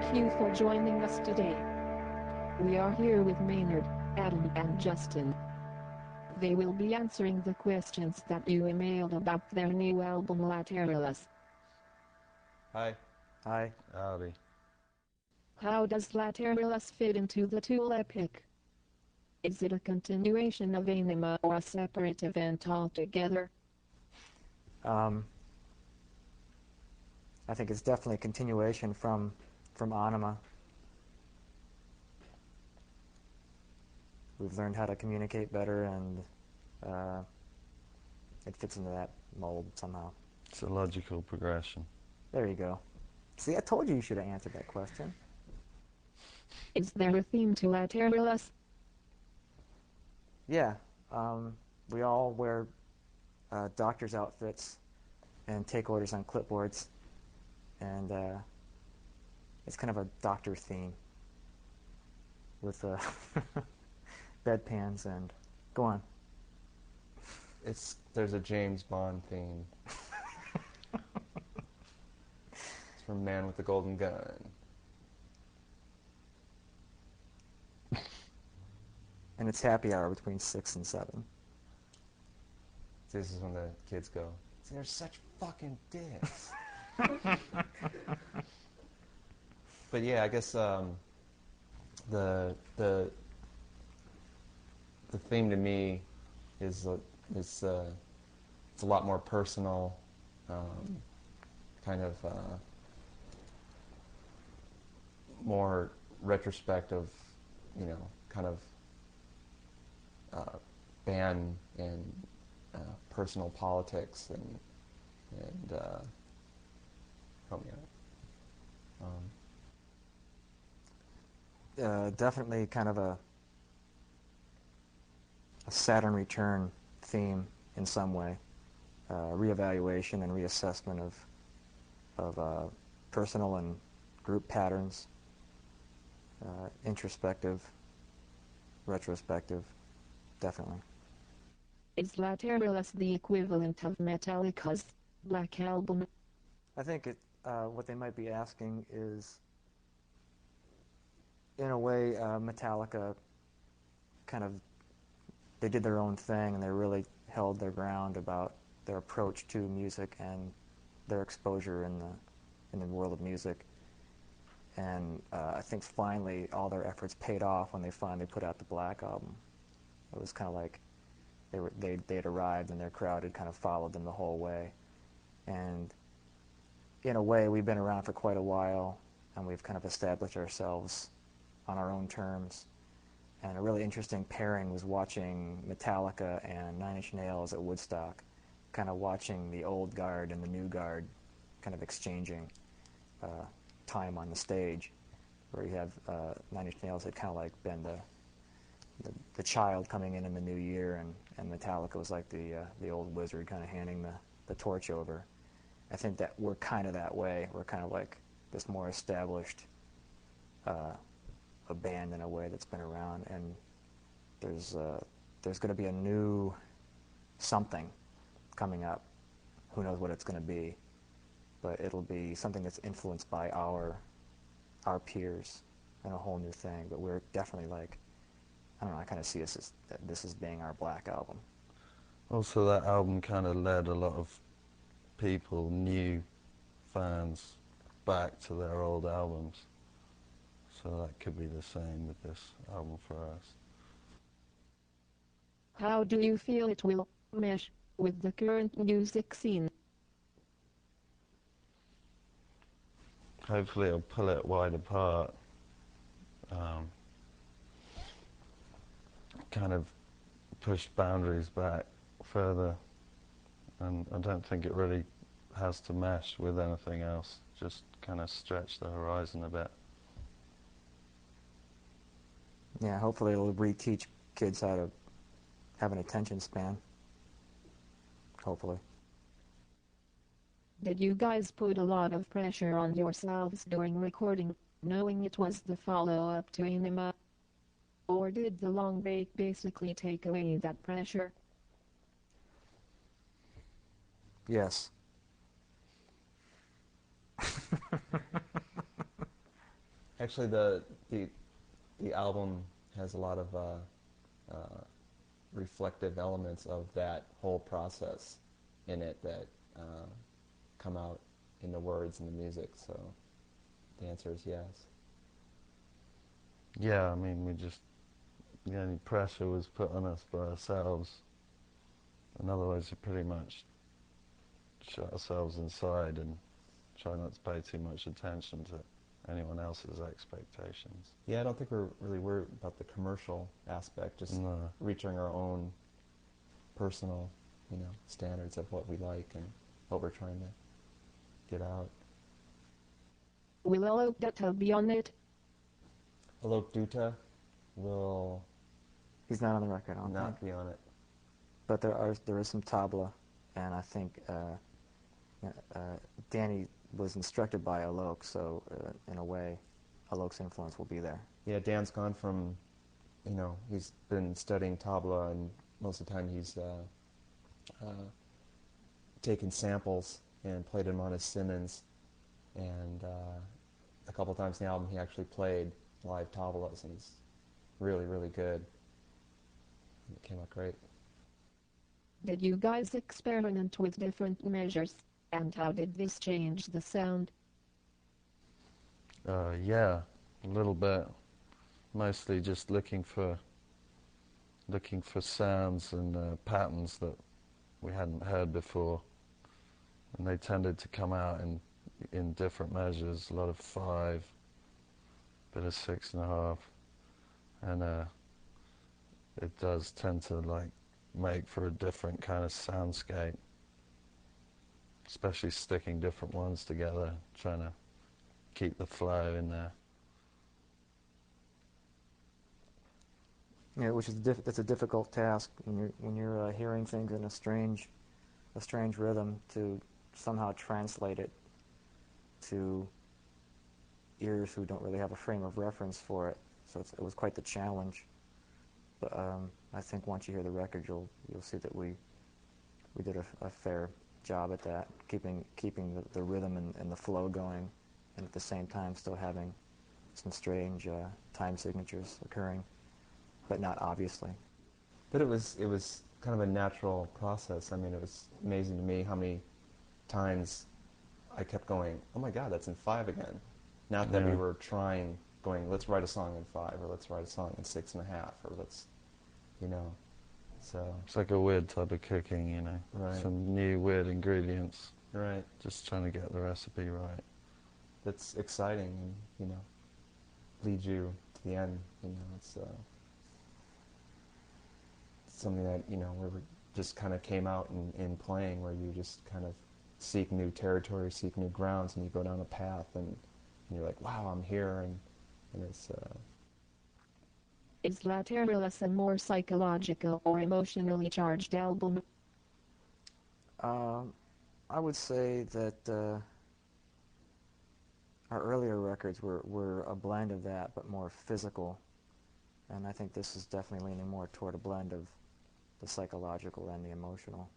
Thank you for joining us today. We are here with Maynard, Adam and Justin. They will be answering the questions that you emailed about their new album Lateralus. Hi. Hi. Howdy. How does Lateralus fit into the Tool epic? Is it a continuation of Anima or a separate event altogether? I think it's definitely a continuation from Anima. We've learned how to communicate better, and it fits into that mold somehow. It's a logical progression. There you go. See, I told you you should have answered that question. Is there a theme to Lateralus? Yeah. We all wear doctor's outfits and take orders on clipboards, and it's kind of a doctor theme with bedpans and go on. There's a James Bond theme. It's from Man with the Golden Gun. And it's happy hour between 6 and 7. This is when the kids go, "They're such fucking dicks." But yeah, I guess the theme to me is it's a lot more personal, kind of more retrospective, kind of ban and personal politics and help me out. Definitely kind of a Saturn return theme in some way, reevaluation and reassessment of personal and group patterns, introspective, retrospective, definitely. Is Lateralus the equivalent of Metallica's Black Album? I think what they might be asking is, in a way, Metallica kind of, they did their own thing and they really held their ground about their approach to music and their exposure in the world of music. And I think finally all their efforts paid off when they finally put out the Black Album. It was kind of like they had arrived and their crowd had kind of followed them the whole way. And in a way, we've been around for quite a while, and we've kind of established ourselves on our own terms. And a really interesting pairing was watching Metallica and Nine Inch Nails at Woodstock, kind of watching the old guard and the new guard kind of exchanging time on the stage, where you have Nine Inch Nails had kind of like been the child coming in the new year, and Metallica was like the old wizard kind of handing the torch over. I think that we're kind of that way. We're kind of like this more established a band in a way that's been around, and there's going to be a new something coming up. Who knows what it's going to be, but it'll be something that's influenced by our peers and a whole new thing. But we're definitely like, I don't know, I kind of see this as being our Black Album. Also, that album kind of led a lot of people, new fans, back to their old albums. So that could be the same with this album for us. How do you feel it will mesh with the current music scene? Hopefully it'll pull it wide apart. Kind of push boundaries back further. And I don't think it really has to mesh with anything else. Just kind of stretch the horizon a bit. Yeah, hopefully it'll reteach kids how to have an attention span. Hopefully. Did you guys put a lot of pressure on yourselves during recording, knowing it was the follow-up to Anima? Or did the long break basically take away that pressure? Yes. Actually, the album has a lot of reflective elements of that whole process in it that come out in the words and the music. So the answer is yes. Yeah, I mean, the only pressure was put on us by ourselves. In other words, we pretty much shut ourselves inside and try not to pay too much attention to anyone else's expectations. Yeah, I don't think we're really worried about the commercial aspect, just No. reaching our own personal, standards of what we like and what we're trying to get out. Will Alok Dutta be on it? Alok Dutta will He's not on the record, I don't not think. be on it. But there is some tabla, and I think Danny was instructed by Alok, so in a way, Alok's influence will be there. Yeah, Dan's gone from, he's been studying tabla, and most of the time he's taken samples and played them on his Simmons, and a couple times in the album he actually played live tablas, and it's really, really good. It came out great. Did you guys experiment with different measures, and how did this change the sound? Yeah, a little bit. Mostly just looking for sounds and patterns that we hadn't heard before, and they tended to come out in different measures. A lot of 5, bit of 6.5, and it does tend to make for a different kind of soundscape, especially sticking different ones together, trying to keep the flow in there. Yeah, which is it's a difficult task when you're hearing things in a strange rhythm to somehow translate it to ears who don't really have a frame of reference for it. So it was quite the challenge. But I think once you hear the record, you'll see that we did a fair job at that, keeping the rhythm and the flow going, and at the same time still having some strange time signatures occurring, but not obviously. But it was kind of a natural process. I mean, it was amazing to me how many times I kept going, oh my God, that's in 5 again. Not that we were going, let's write a song in 5, or let's write a song in 6.5, or let's, so. It's like a weird type of cooking, Right. Some new weird ingredients. Right. Just trying to get the recipe right. That's exciting, and, leads you to the end, it's something that, where we just kind of came out in playing, where you just kind of seek new territory, seek new grounds, and you go down a path, and you're like, wow, I'm here, and it's... Is Lateralus a more psychological or emotionally charged album? I would say that our earlier records were a blend of that, but more physical, and I think this is definitely leaning more toward a blend of the psychological and the emotional.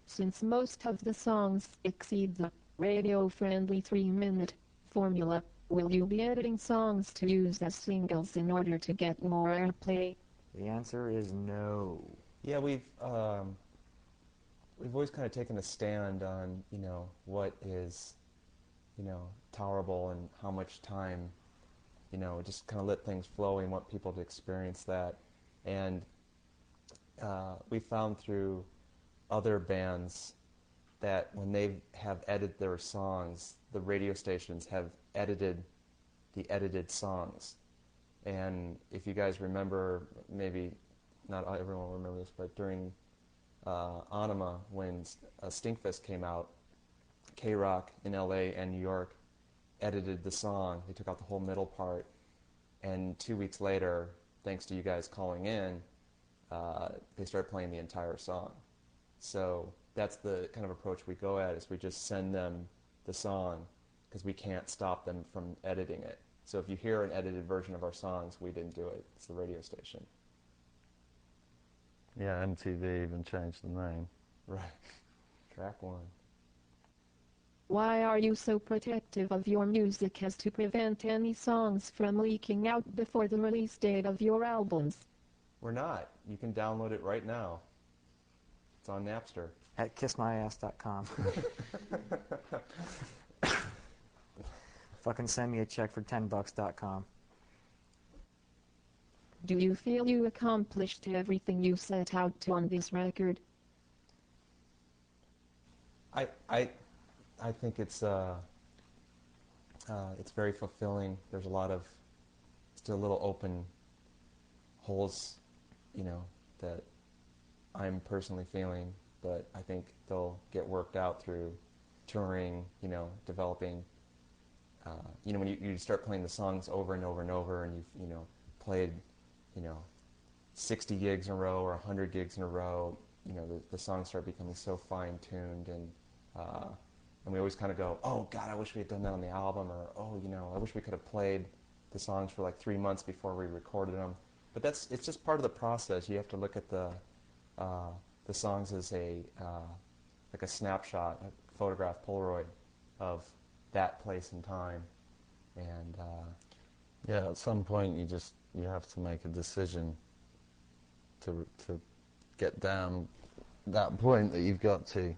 Since most of the songs exceed the radio-friendly 3-minute formula, will you be editing songs to use as singles in order to get more airplay? The answer is no. Yeah, we've always kind of taken a stand on, what is, tolerable and how much time, just kind of let things flow and want people to experience that. And we found through other bands that when they have edited their songs, the radio stations have edited the edited songs. And if you guys remember, maybe not everyone will remember this, but during Anima, when Stinkfist came out, K-Rock in LA and New York edited the song. They took out the whole middle part, and 2 weeks later, thanks to you guys calling in, they started playing the entire song. So that's the kind of approach we go at, is we just send them the song because we can't stop them from editing it. So if you hear an edited version of our songs, we didn't do it. It's the radio station. Yeah, MTV even changed the name. Right. Track 1. Why are you so protective of your music as to prevent any songs from leaking out before the release date of your albums? We're not. You can download it right now. It's on Napster. At kissmyass.com. Fucking send me a check for $10.com. Do you feel you accomplished everything you set out to on this record? I think it's very fulfilling. There's a lot of still little open holes, that I'm personally feeling, but I think they'll get worked out through touring, developing. When you start playing the songs over and over and over, and you've played 60 gigs in a row or 100 gigs in a row, the songs start becoming so fine-tuned, and we always kind of go, oh God, I wish we had done that on the album, or I wish we could have played the songs for like 3 months before we recorded them. But it's just part of the process. You have to look at the songs as like a snapshot, a photograph, Polaroid of that place and time, and Yeah, at some point you have to make a decision to get down that point that you've got to.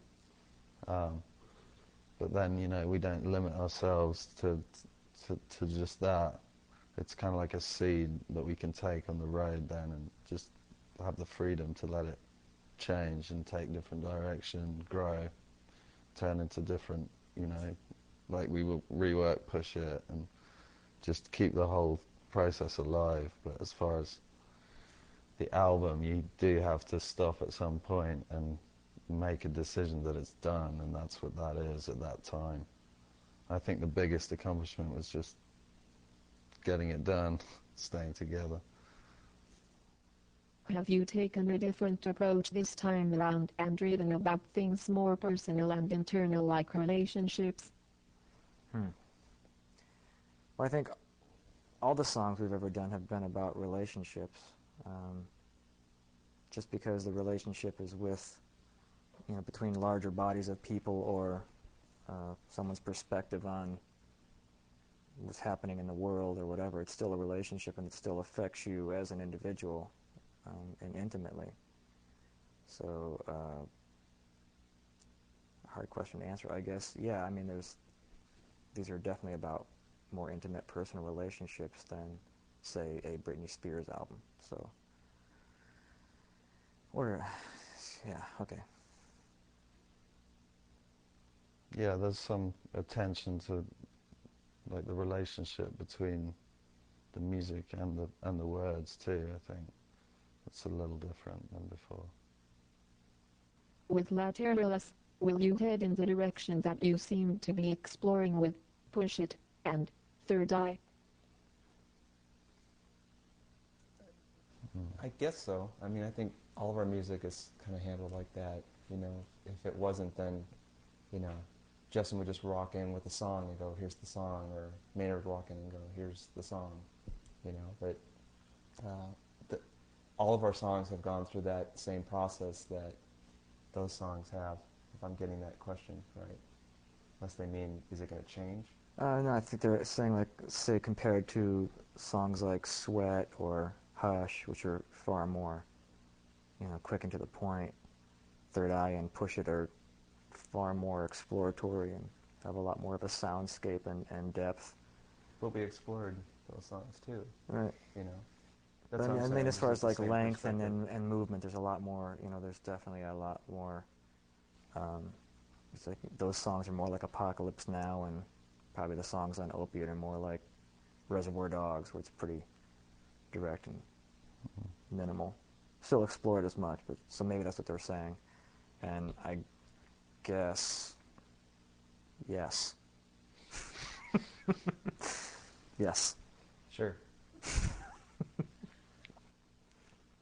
But then, we don't limit ourselves to just that. It's kind of like a seed that we can take on the road then, and just have the freedom to let it change and take different direction, grow, turn into different, like we will rework, push it, and just keep the whole process alive. But as far as the album, you do have to stop at some point and make a decision that it's done, and that's what that is at that time. I think the biggest accomplishment was just getting it done, staying together. Have you taken a different approach this time around and written about things more personal and internal, like relationships? Well, I think all the songs we've ever done have been about relationships. Just because the relationship is with, between larger bodies of people, or someone's perspective on what's happening in the world or whatever, it's still a relationship, and it still affects you as an individual, and intimately. So, hard question to answer, I guess. Yeah, I mean, these are definitely about more intimate personal relationships than, say, a Britney Spears album. So, yeah, okay. Yeah, there's some attention to like the relationship between the music and the words too. I think it's a little different than before. With Lateralus, will you head in the direction that you seem to be exploring with Push It and Third Eye? I guess so. I mean, I think all of our music is kind of handled like that. If it wasn't, then, Justin would just walk in with a song and go, here's the song, or Maynard would walk in and go, here's the song, But all of our songs have gone through that same process that those songs have, if I'm getting that question right. Unless they mean, is it going to change? No, I think they're saying, like, say, compared to songs like Sweat or Hush, which are far more, quick and to the point. Third Eye and Push It are far more exploratory and have a lot more of a soundscape and depth. But we explored those songs too. Right. That's But what I I'm mean, saying. as far It's as like the same length and perspective. movement, there's a lot more. There's definitely a lot more. It's like those songs are more like Apocalypse Now, and probably the songs on Opiate are more like Reservoir Dogs, where it's pretty direct and minimal. Still explored as much, but so maybe that's what they're saying. And I guess yes. Yes. Sure.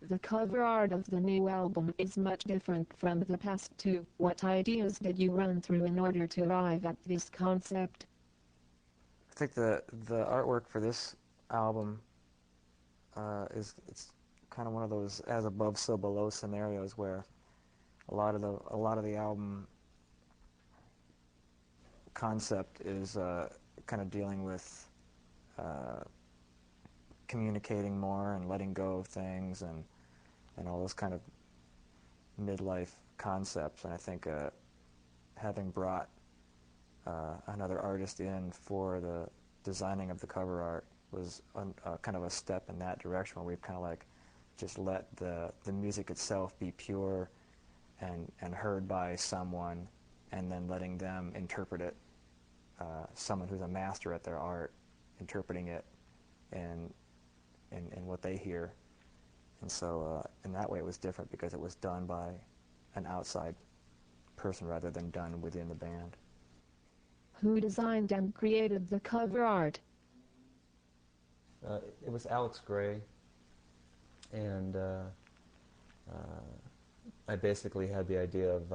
The cover art of the new album is much different from the past two. What ideas did you run through in order to arrive at this concept? I think the artwork for this album it's kind of one of those as above so below scenarios where a lot of the album concept is kind of dealing with communicating more and letting go of things and all those kind of midlife concepts. And I think having brought another artist in for the designing of the cover art was kind of a step in that direction, where we've kind of like just let the music itself be pure and heard by someone, and then letting them interpret it, someone who's a master at their art, interpreting it in what they hear. And so in that way it was different, because it was done by an outside person rather than done within the band. Who designed and created the cover art? It was Alex Gray, and I basically had the idea of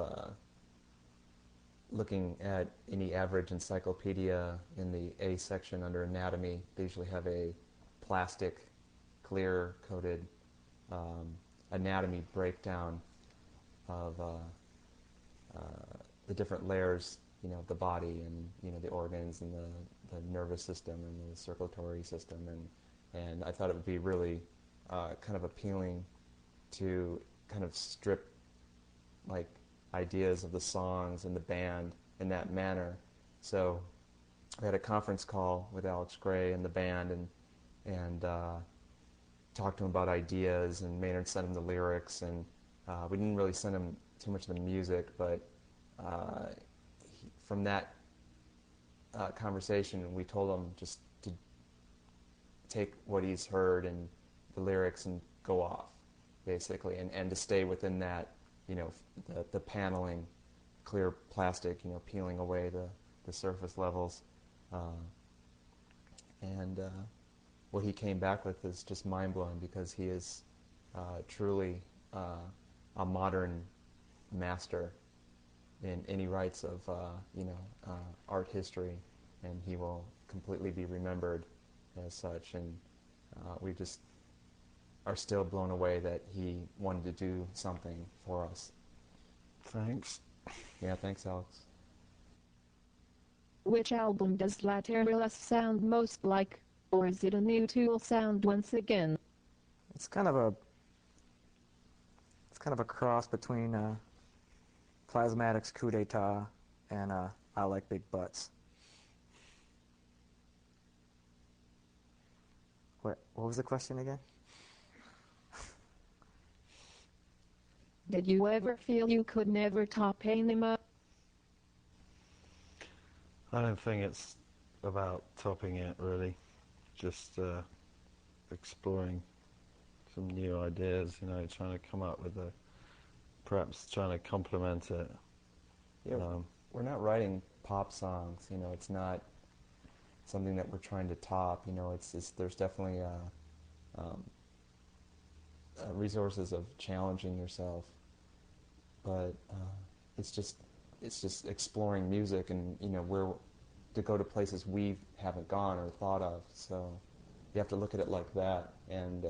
looking at any average encyclopedia in the A section under anatomy. They usually have a plastic, clear-coated anatomy breakdown of the different layers, of the body, and the organs and the nervous system and the circulatory system, and I thought it would be really kind of appealing to kind of strip like ideas of the songs and the band in that manner. So we had a conference call with Alex Gray and the band, and talked to him about ideas, and Maynard sent him the lyrics, and we didn't really send him too much of the music, but from that conversation, we told him just to take what he's heard and the lyrics and go off, basically, and to stay within that, the paneling, clear plastic, peeling away the surface levels. And what he came back with is just mind-blowing, because he is truly a modern master in any rights of art history, and he will completely be remembered as such. And we just are still blown away that he wanted to do something for us. Thanks. Yeah, thanks, Alex. Which album does Lateralus sound most like, or is it a new Tool sound once again? It's kind of a cross between Plasmatic's Coup d'etat and I Like Big Butts. What was the question again? Did you ever feel you could never top Anima? I don't think it's about topping it, really. Just exploring some new ideas, trying to come up with perhaps trying to complement it. Yeah, we're not writing pop songs, it's not something that we're trying to top, there's definitely resources of challenging yourself, but it's just exploring music, and where to go to places we haven't gone or thought of. So you have to look at it like that, and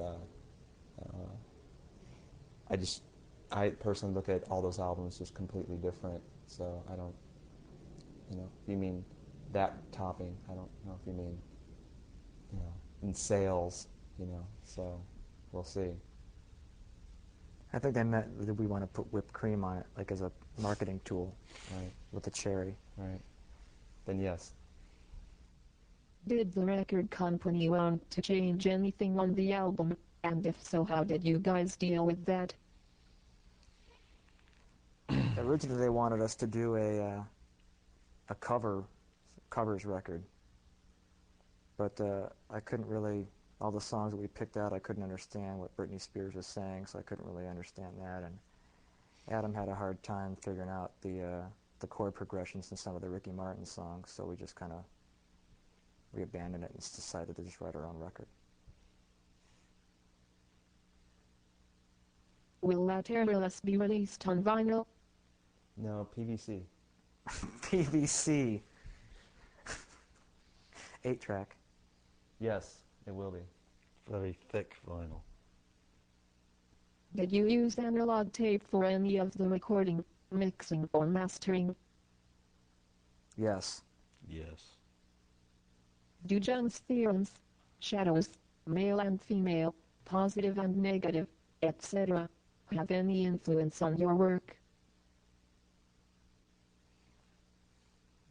I personally look at all those albums just completely different. So I don't, if you mean that topping, I don't know if you mean, in sales, so we'll see. I think they meant that we want to put whipped cream on it, like as a marketing tool, Right. with a cherry. Right. Then yes. Did the record company want to change anything on the album, and if so, how did you guys deal with that? Originally they wanted us to do a covers record, but I couldn't really, all the songs that we picked out, I couldn't understand what Britney Spears was saying, so I couldn't really understand that, and Adam had a hard time figuring out the chord progressions in some of the Ricky Martin songs, so we just kind of abandoned it and decided to just write our own record. Will Lateralus be released on vinyl? No, PVC. PVC. 8-track. Yes, it will be. Very thick vinyl. Did you use analog tape for any of the recording, mixing, or mastering? Yes. Yes. Do Jung's theorems, shadows, male and female, positive and negative, etc., have any influence on your work?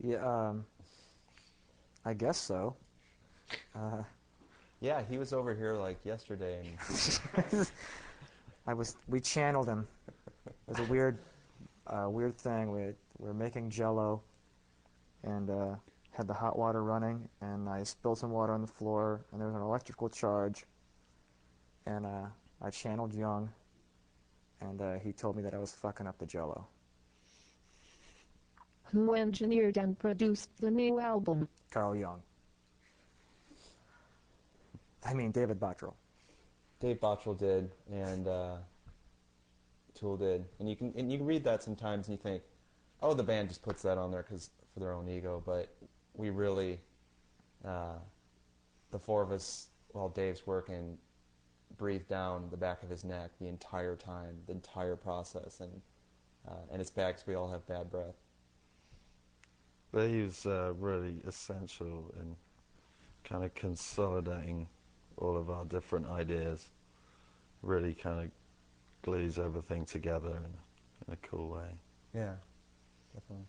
Yeah, I guess so. Yeah, he was over here like yesterday, and We channeled him. It was a weird thing. We were making Jello, and had the hot water running, and I spilled some water on the floor, and there was an electrical charge, and I channeled Jung, and he told me that I was fucking up the Jello. Who engineered and produced the new album? Carl Jung. I mean David Bottrell. Dave Bottrell did, and Tool did, and you can read that sometimes, and you think, oh, the band just puts that on there for their own ego, but we really, the four of us, while Dave's working, breathe down the back of his neck the entire time, the entire process, and it's bad because we all have bad breath. But he was really essential in kind of consolidating all of our different ideas. Really kind of glues everything together in a cool way. Yeah, definitely.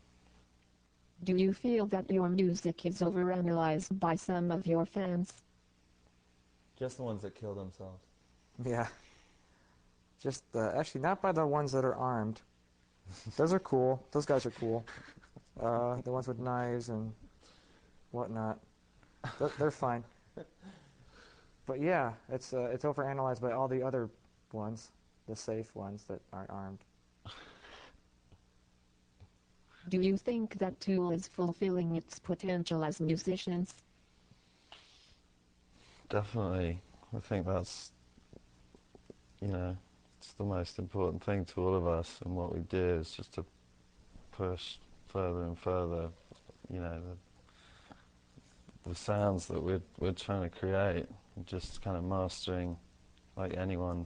Do you feel that your music is overanalyzed by some of your fans? Just the ones that kill themselves. Yeah. Just actually not by the ones that are armed. Those are cool. Those guys are cool. The ones with knives and whatnot, they're fine. But yeah, it's overanalyzed by all the other ones, the safe ones that aren't armed. Do you think that Tool is fulfilling its potential as musicians? Definitely. I think that's, it's the most important thing to all of us, and what we do is just to push further and further, the sounds that we're trying to create, just kind of mastering, like anyone,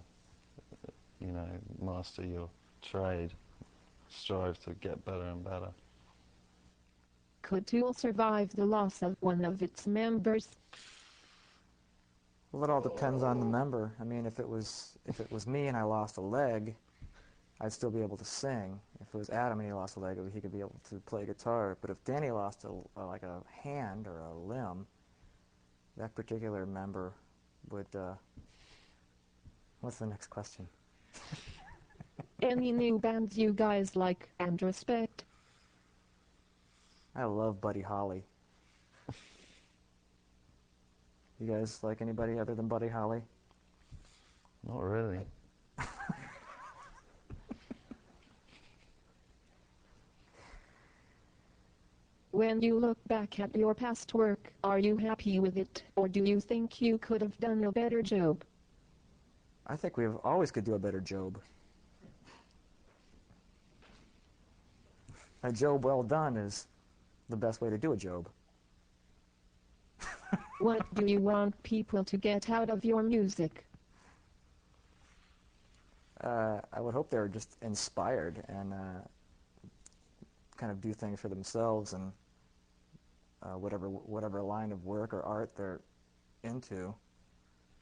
master your trade, strive to get better and better. Could Tool survive the loss of one of its members? Well, it all depends on the member. I mean, if it was me and I lost a leg, I'd still be able to sing. If it was Adam and he lost a leg, he could be able to play guitar. But if Danny lost like a hand or a limb, that particular member would. What's the next question? Any new bands you guys like and respect? I love Buddy Holly. You guys like anybody other than Buddy Holly? Not really. When you look back at your past work, are you happy with it, or do you think you could have done a better job? I think we always could do a better job. A job well done is the best way to do a job. What do you want people to get out of your music? I would hope they're just inspired and kind of do things for themselves, and whatever line of work or art they're into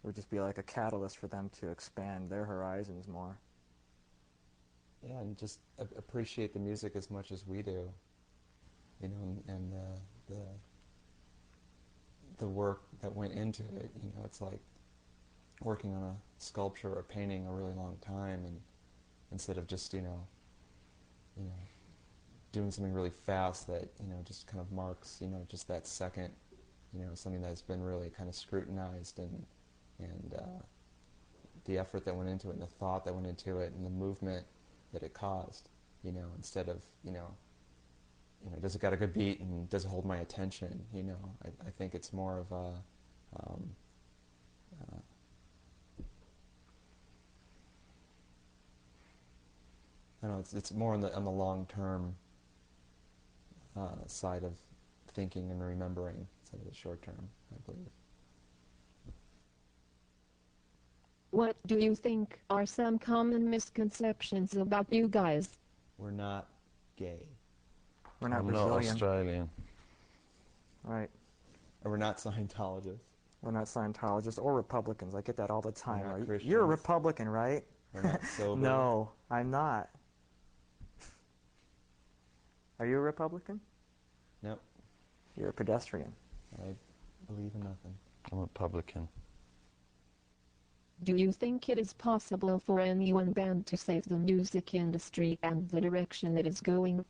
would just be like a catalyst for them to expand their horizons more. Yeah, and just appreciate the music as much as we do, and the work that went into it. It's like working on a sculpture or painting a really long time, and instead of just doing something really fast that just kind of marks just that second, something that's been really kind of scrutinized, and the effort that went into it, and the thought that went into it, and the movement that it caused, instead of does it got a good beat and does it hold my attention? I think it's more of a I don't know, it's more on the long term side of thinking and remembering instead of the short term, I believe. What do you think are some common misconceptions about you guys? We're not gay. We're not I'm Brazilian. not Australian. Right. And we're not Scientologists. We're not Scientologists or Republicans. I get that all the time. We're not You're a Christians. Republican, right? We're not sober. No, I'm not. Are you a Republican? Nope. You're a pedestrian. I believe in nothing. I'm a Republican. Do you think it is possible for any one band to save the music industry and the direction it is going?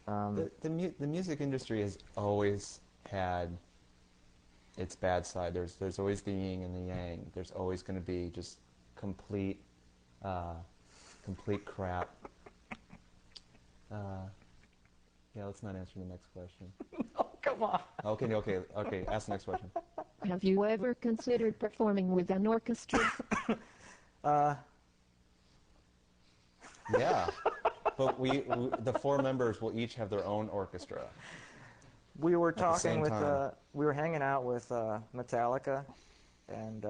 The music industry has always had its bad side. There's always the yin and the yang. There's always going to be just complete complete crap. Yeah, let's not answer the next question. Oh, come on. Okay. Ask the next question. Have you ever considered performing with an orchestra? Yeah, but we the four members will each have their own orchestra. We were the same talking with, time. we were hanging out with Metallica and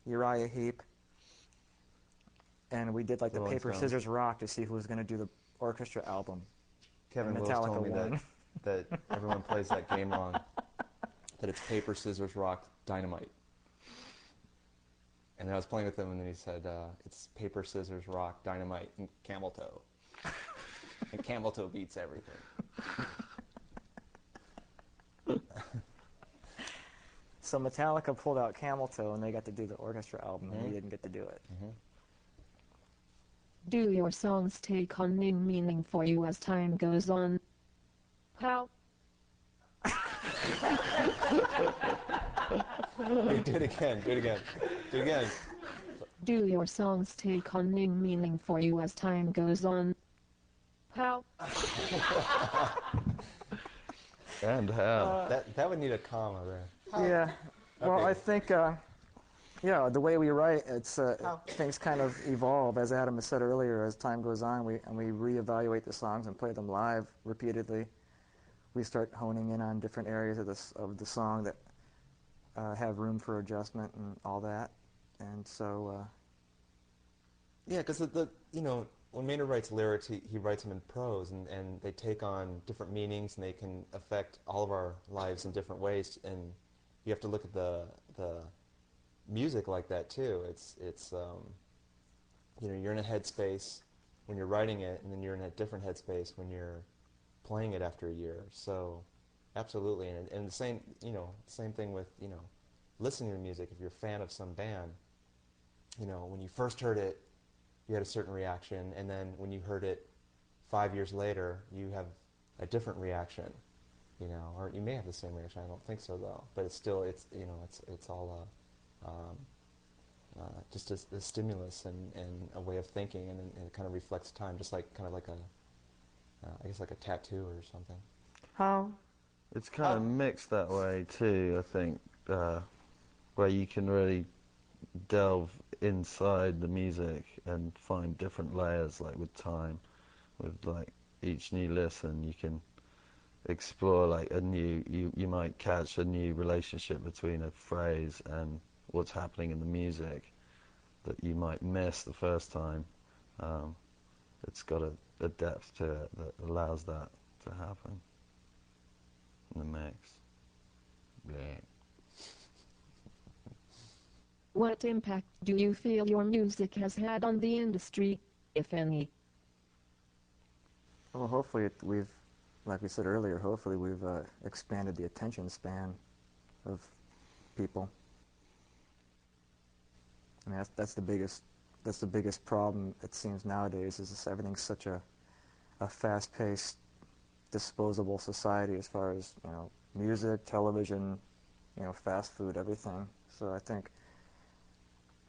Uriah Heep, and we did like the Rolling paper, Stones. scissors, rock to see who was going to do the orchestra album. Kevin And Wills Metallica told me won. that everyone plays that game wrong. That it's paper, scissors, rock, dynamite. And then I was playing with him, and then he said, it's paper, scissors, rock, dynamite, and camel toe. And camel toe beats everything. So Metallica pulled out Camel Toe, and they got to do the orchestra album, and we didn't get to do it. Mm-hmm. Do your songs take on new meaning for you as time goes on? How? Hey, do it again. Do your songs take on new meaning for you as time goes on? How? And how? That would need a comma there. Yeah. Well, Okay. I think, the way we write, it's things kind of evolve, as Adam has said earlier. As time goes on, we reevaluate the songs and play them live repeatedly. We start honing in on different areas of the song that have room for adjustment and all that. And so, Yeah, because when Maynard writes lyrics, he writes them in prose, and they take on different meanings, and they can affect all of our lives in different ways. And you have to look at the music like that too. It's you're in a headspace when you're writing it, and then you're in a different headspace when you're playing it after a year. So, absolutely, and the same thing with listening to music. If you're a fan of some band, when you first heard it, you had a certain reaction, and then when you heard it 5 years later, you have a different reaction, or you may have the same reaction. I don't think so though, but it's all just a stimulus and a way of thinking, and it kind of reflects time, just like I guess like a tattoo or something. how? It's kind of mixed that way too, I think, where you can really delve inside the music and find different layers, like with time. With like each new listen, you can explore like you might catch a new relationship between a phrase and what's happening in the music that you might miss the first time. It's got a depth to it that allows that to happen in the mix. Yeah. What impact do you feel your music has had on the industry, if any? Well, hopefully we've, like we said earlier, hopefully we've expanded the attention span of people. I mean, that's the biggest problem, it seems, nowadays, is everything's such a fast-paced, disposable society as far as, music, television, fast food, everything. So I think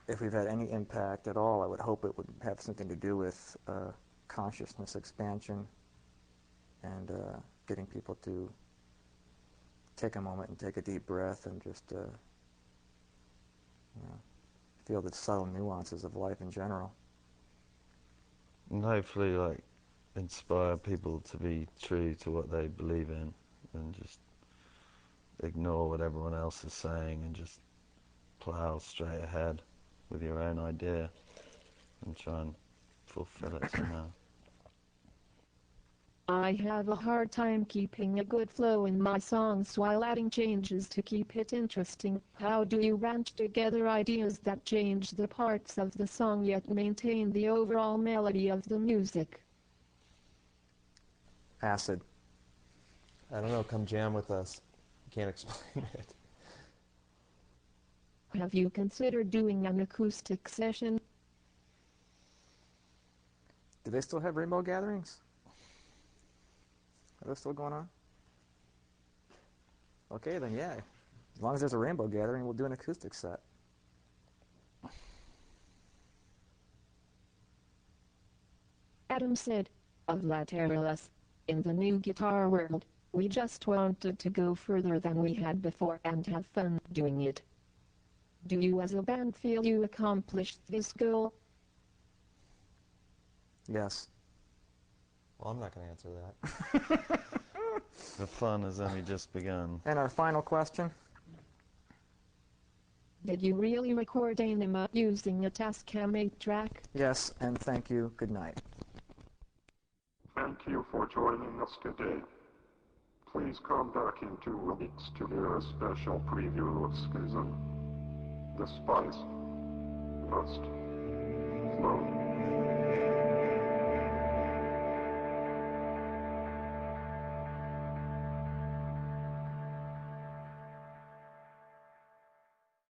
if we've had any impact at all, I would hope it would have something to do with consciousness expansion and getting people to take a moment and take a deep breath and just feel the subtle nuances of life in general. And hopefully, like, inspire people to be true to what they believe in and just ignore what everyone else is saying and just plow straight ahead with your own idea and try and fulfill it somehow. I have a hard time keeping a good flow in my songs while adding changes to keep it interesting. How do you ranch together ideas that change the parts of the song yet maintain the overall melody of the music? Acid. I don't know, come jam with us. Can't explain it. Have you considered doing an acoustic session? Do they still have rainbow gatherings? Are those still going on? Okay, then yeah. As long as there's a rainbow gathering, we'll do an acoustic set. Adam said, of Lateralus, in the new guitar world, we just wanted to go further than we had before and have fun doing it. Do you as a band feel you accomplished this goal? Yes. Well, I'm not going to answer that. The fun has only just begun. And our final question. Did you really record Anima using a Tascam 8-track? Yes, and thank you. Good night. Thank you for joining us today. Please come back in 2 weeks to hear a special preview of Schism. The spice must flow.